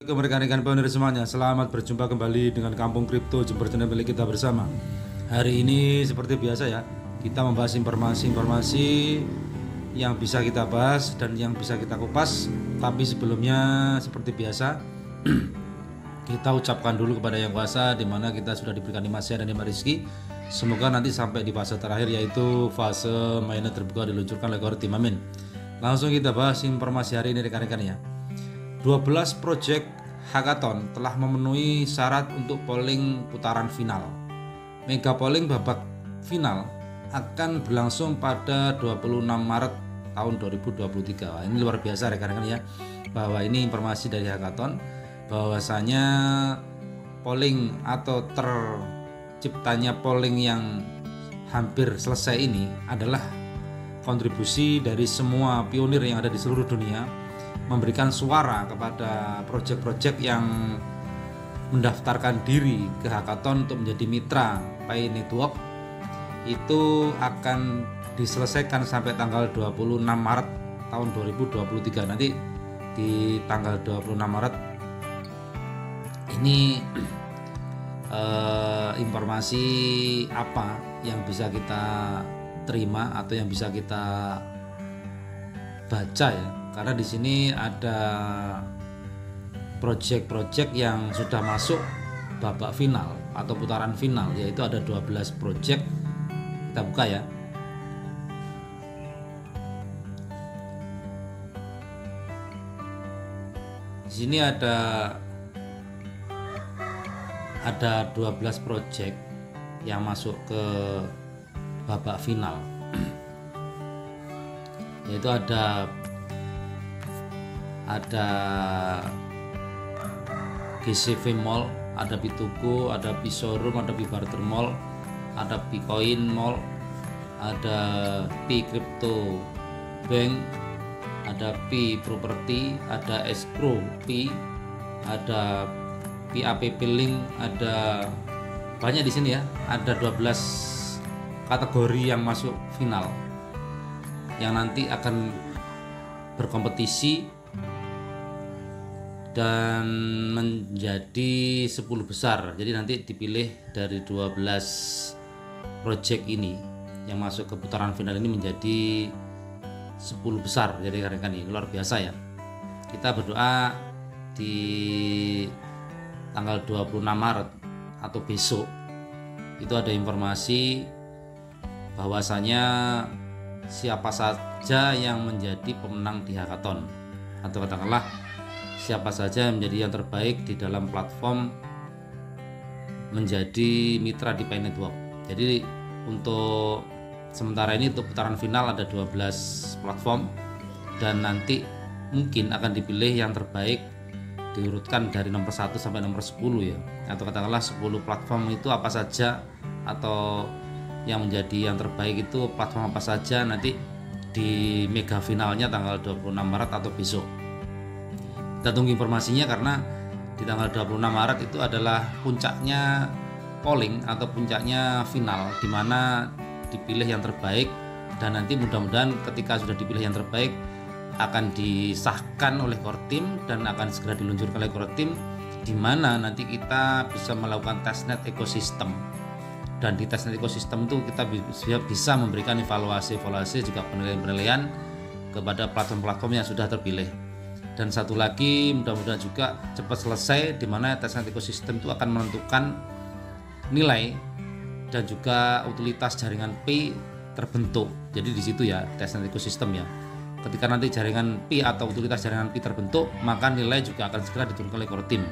Rekan-rekan pionir semuanya, selamat berjumpa kembali dengan Kampung Kripto Jember channel milik kita bersama. Hari ini seperti biasa ya, kita membahas informasi-informasi yang bisa kita bahas dan yang bisa kita kupas. Tapi sebelumnya seperti biasa, kita ucapkan dulu kepada Yang Kuasa di mana kita sudah diberikan nikmat sehat dan nikmat rezeki. Semoga nanti sampai di fase terakhir, yaitu fase mainnet terbuka diluncurkan oleh Kortim. Amin. Langsung kita bahas informasi hari ini rekan-rekan ya. 12 proyek hackathon telah memenuhi syarat untuk polling putaran final. Mega polling babak final akan berlangsung pada 26 Maret tahun 2023. Wah, ini luar biasa rekan-rekan ya, bahwa ini informasi dari hackathon bahwasanya polling atau terciptanya polling yang hampir selesai ini adalah kontribusi dari semua pionir yang ada di seluruh dunia, memberikan suara kepada proyek-proyek yang mendaftarkan diri ke hackathon untuk menjadi mitra Pi Network. Itu akan diselesaikan sampai tanggal 26 Maret tahun 2023. Nanti di tanggal 26 Maret ini informasi apa yang bisa kita terima atau yang bisa kita baca ya, karena di sini ada proyek-proyek yang sudah masuk babak final atau putaran final, yaitu ada 12 proyek. Kita buka ya. Di sini ada 12 proyek yang masuk ke babak final. Yaitu ada GCV Mall, ada Pituko, ada Pisorum, ada Barter Mall, ada Picoin Mall, ada Pi Crypto Bank, ada Pi Property, ada Escrow Pi, ada Pi APP Link, ada banyak di sini ya. Ada 12 kategori yang masuk final, yang nanti akan berkompetisi dan menjadi 10 besar. Jadi nanti dipilih dari 12 project ini yang masuk ke putaran final ini menjadi 10 besar. Jadi rekan-rekan ini luar biasa ya. Kita berdoa di tanggal 26 Maret atau besok itu ada informasi bahwasanya siapa saja yang menjadi pemenang di hackathon, atau katakanlah siapa saja yang menjadi yang terbaik di dalam platform menjadi mitra di Pi Network. Jadi untuk sementara ini untuk putaran final ada 12 platform, dan nanti mungkin akan dipilih yang terbaik diurutkan dari nomor 1 sampai nomor 10 ya, atau katakanlah 10 platform itu apa saja, atau yang menjadi yang terbaik itu platform apa saja nanti di mega finalnya tanggal 26 Maret atau besok. Kita tunggu informasinya, karena di tanggal 26 Maret itu adalah puncaknya polling atau puncaknya final, di mana dipilih yang terbaik, dan nanti mudah-mudahan ketika sudah dipilih yang terbaik akan disahkan oleh Kortim dan akan segera diluncurkan oleh Kortim, di mana nanti kita bisa melakukan testnet ekosistem. Dan di testnet ekosistem itu kita bisa memberikan evaluasi juga penilaian kepada platform-platform yang sudah terpilih. Dan satu lagi, mudah-mudahan juga cepat selesai, di mana testnet ekosistem itu akan menentukan nilai dan juga utilitas jaringan Pi terbentuk. Jadi di situ ya testnet ekosistem ya. Ketika nanti jaringan Pi atau utilitas jaringan Pi terbentuk, maka nilai juga akan segera diturunkan oleh Kortim.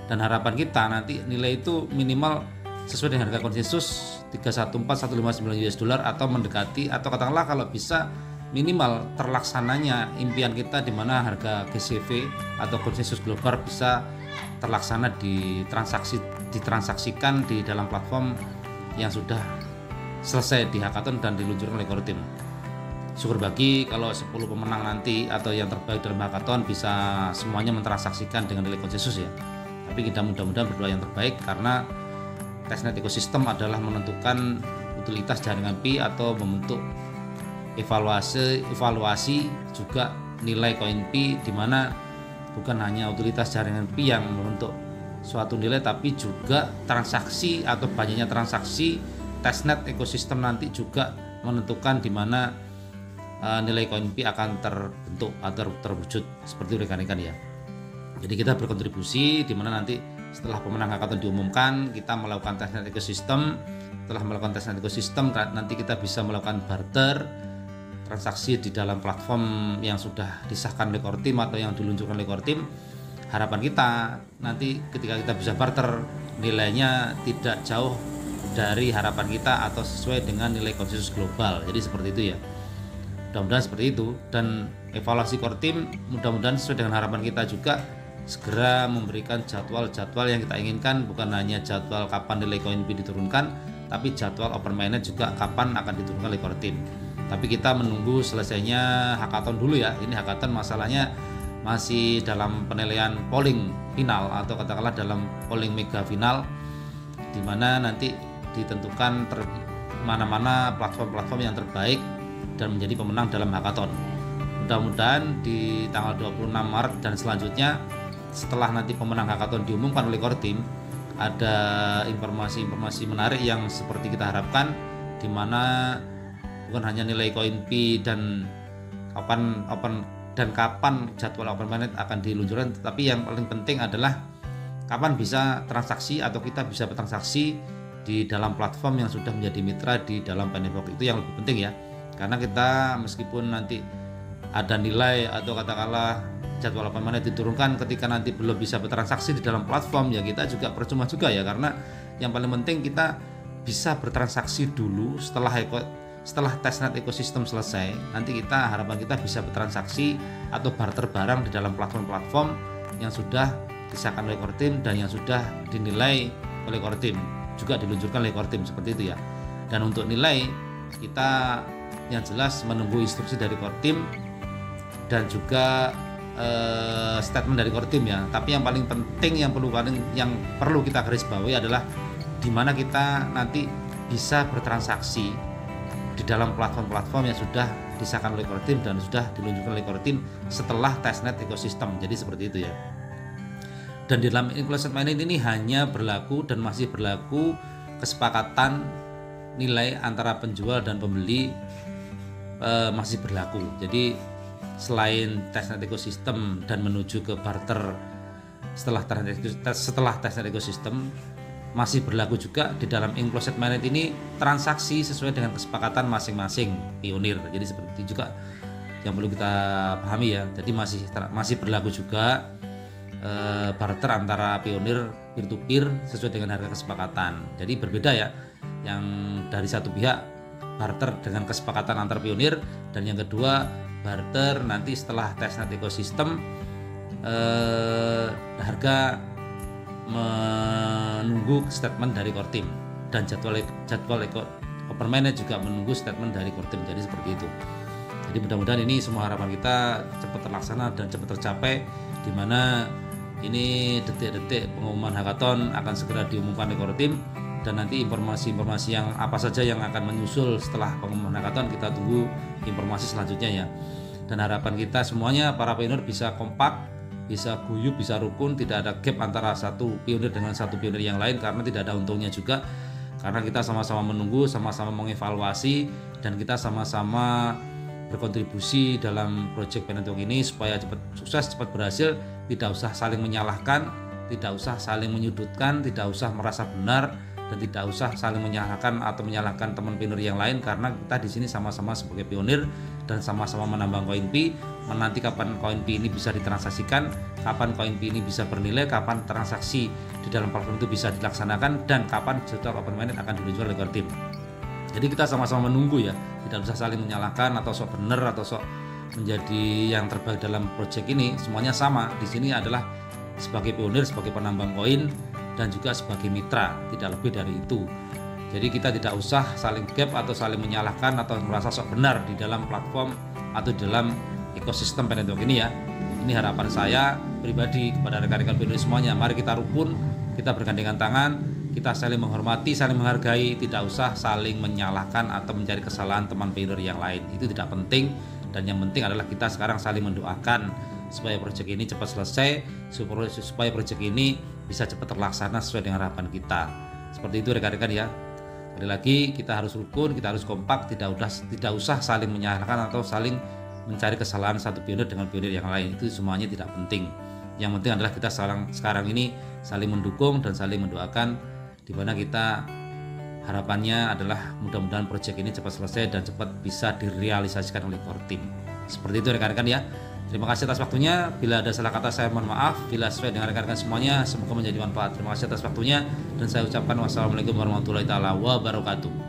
Dan harapan kita nanti nilai itu minimal sesuai dengan harga konsensus 314.159 US dollar atau mendekati, atau katakanlah kalau bisa minimal terlaksananya impian kita, di mana harga GCV atau konsensus global bisa terlaksana ditransaksikan di dalam platform yang sudah selesai di hackathon dan diluncurkan oleh Kortim. Syukur bagi kalau 10 pemenang nanti atau yang terbaik dalam hackathon bisa semuanya mentransaksikan dengan nilai konsensus ya. Tapi kita mudah-mudahan berdoa yang terbaik, karena testnet ekosistem adalah menentukan utilitas jaringan Pi atau membentuk evaluasi juga nilai koin Pi, di mana bukan hanya utilitas jaringan Pi yang membentuk suatu nilai, tapi juga transaksi atau banyaknya transaksi testnet ekosistem nanti juga menentukan di mana nilai koin Pi akan terbentuk atau terwujud seperti rekan-rekan ya. Jadi kita berkontribusi di mana nanti setelah pemenang hackathon diumumkan, kita melakukan testnet ekosistem. Setelah melakukan testnet ekosistem, nanti kita bisa melakukan barter transaksi di dalam platform yang sudah disahkan oleh core team atau yang diluncurkan oleh core team. Harapan kita nanti ketika kita bisa barter, nilainya tidak jauh dari harapan kita atau sesuai dengan nilai konsensus global. Jadi seperti itu ya. Mudah-mudahan seperti itu, dan evaluasi core team mudah-mudahan sesuai dengan harapan kita juga segera memberikan jadwal-jadwal yang kita inginkan, bukan hanya jadwal kapan nilai koin Pi diturunkan, tapi jadwal open mainnet juga kapan akan diturunkan oleh core team. Tapi kita menunggu selesainya hackathon dulu ya. Ini hackathon masalahnya masih dalam penilaian polling final atau katakanlah dalam polling mega final, di mana nanti ditentukan mana-mana platform-platform yang terbaik dan menjadi pemenang dalam hackathon. Mudah-mudahan di tanggal 26 Maret dan selanjutnya setelah nanti pemenang hackathon diumumkan oleh core team, ada informasi-informasi menarik yang seperti kita harapkan, di mana bukan hanya nilai koin Pi dan kapan jadwal open mainnet akan diluncurkan, tetapi yang paling penting adalah kapan bisa transaksi atau kita bisa bertransaksi di dalam platform yang sudah menjadi mitra di dalam Pennybox. Itu yang lebih penting ya, karena kita meskipun nanti ada nilai atau katakanlah jadwal open mainnet diturunkan, ketika nanti belum bisa bertransaksi di dalam platform ya kita juga percuma juga ya, karena yang paling penting kita bisa bertransaksi dulu setelah testnet ekosistem selesai. Nanti harapan kita bisa bertransaksi atau barter barang di dalam platform-platform yang sudah disahkan oleh core team dan yang sudah dinilai oleh core team, juga diluncurkan oleh core team, seperti itu ya. Dan untuk nilai kita yang jelas menunggu instruksi dari core team dan juga statement dari core team ya. Tapi yang paling penting yang perlu kita garis bawahi adalah di mana kita nanti bisa bertransaksi di dalam platform-platform yang sudah disahkan oleh core team dan sudah diluncurkan oleh core team setelah testnet ekosistem. Jadi seperti itu ya. Dan di dalam inclusive mainnet ini hanya berlaku dan masih berlaku kesepakatan nilai antara penjual dan pembeli masih berlaku. Jadi selain testnet ekosistem dan menuju ke barter setelah testnet ekosistem, masih berlaku juga di dalam inclusive mainnet ini transaksi sesuai dengan kesepakatan masing-masing pionir. Jadi seperti itu juga yang perlu kita pahami ya. Jadi masih berlaku juga barter antara pionir peer to peer sesuai dengan harga kesepakatan. Jadi berbeda ya, yang dari satu pihak barter dengan kesepakatan antar pionir, dan yang kedua barter nanti setelah testnet ekosistem harga menunggu statement dari core team, dan jadwal open mainnet juga menunggu statement dari core team. Jadi seperti itu. Jadi mudah-mudahan ini semua harapan kita cepat terlaksana dan cepat tercapai, di mana ini detik-detik pengumuman hackathon akan segera diumumkan oleh core team, dan nanti informasi-informasi yang apa saja yang akan menyusul setelah pengumuman hackathon kita tunggu informasi selanjutnya ya. Dan harapan kita semuanya para pionir bisa kompak, bisa guyup, bisa rukun, tidak ada gap antara satu pionir dengan satu pionir yang lain, karena tidak ada untungnya juga, karena kita sama-sama menunggu, sama-sama mengevaluasi, dan kita sama-sama berkontribusi dalam proyek Pennybox ini supaya cepat sukses, cepat berhasil. Tidak usah saling menyalahkan, tidak usah saling menyudutkan, tidak usah merasa benar, dan tidak usah saling menyalahkan atau menyalahkan teman pionir yang lain, karena kita di sini sama-sama sebagai pionir dan sama-sama menambang koin Pi. Menanti kapan koin Pi ini bisa ditransaksikan, kapan koin Pi ini bisa bernilai, kapan transaksi di dalam platform itu bisa dilaksanakan, dan kapan jadwal open mainnet akan diluncurkan oleh core team. Jadi kita sama-sama menunggu ya, tidak usah saling menyalahkan atau sok benar atau sok menjadi yang terbaik dalam proyek ini. Semuanya sama di sini adalah sebagai pionir, sebagai penambang koin, dan juga sebagai mitra, tidak lebih dari itu. Jadi kita tidak usah saling gap atau saling menyalahkan atau merasa sok benar di dalam platform atau di dalam ekosistem Pennybox ini ya. Ini harapan saya pribadi kepada rekan-rekan pionir semuanya. Mari kita rukun, kita bergandengan tangan, kita saling menghormati, saling menghargai, tidak usah saling menyalahkan atau mencari kesalahan teman pionir yang lain. Itu tidak penting, dan yang penting adalah kita sekarang saling mendoakan supaya proyek ini cepat selesai, supaya proyek ini bisa cepat terlaksana sesuai dengan harapan kita. Seperti itu rekan-rekan ya. Sekali lagi kita harus rukun, kita harus kompak, tidak usah saling menyalahkan atau saling mencari kesalahan satu pionir dengan pionir yang lain. Itu semuanya tidak penting. Yang penting adalah kita sekarang ini saling mendukung dan saling mendoakan, di mana kita harapannya adalah mudah-mudahan proyek ini cepat selesai dan cepat bisa direalisasikan oleh core team. Seperti itu rekan-rekan ya. Terima kasih atas waktunya. Bila ada salah kata saya mohon maaf. Bila sesuai dengan rekan-rekan semuanya, semoga menjadi manfaat. Terima kasih atas waktunya dan saya ucapkan wassalamualaikum warahmatullahi wabarakatuh.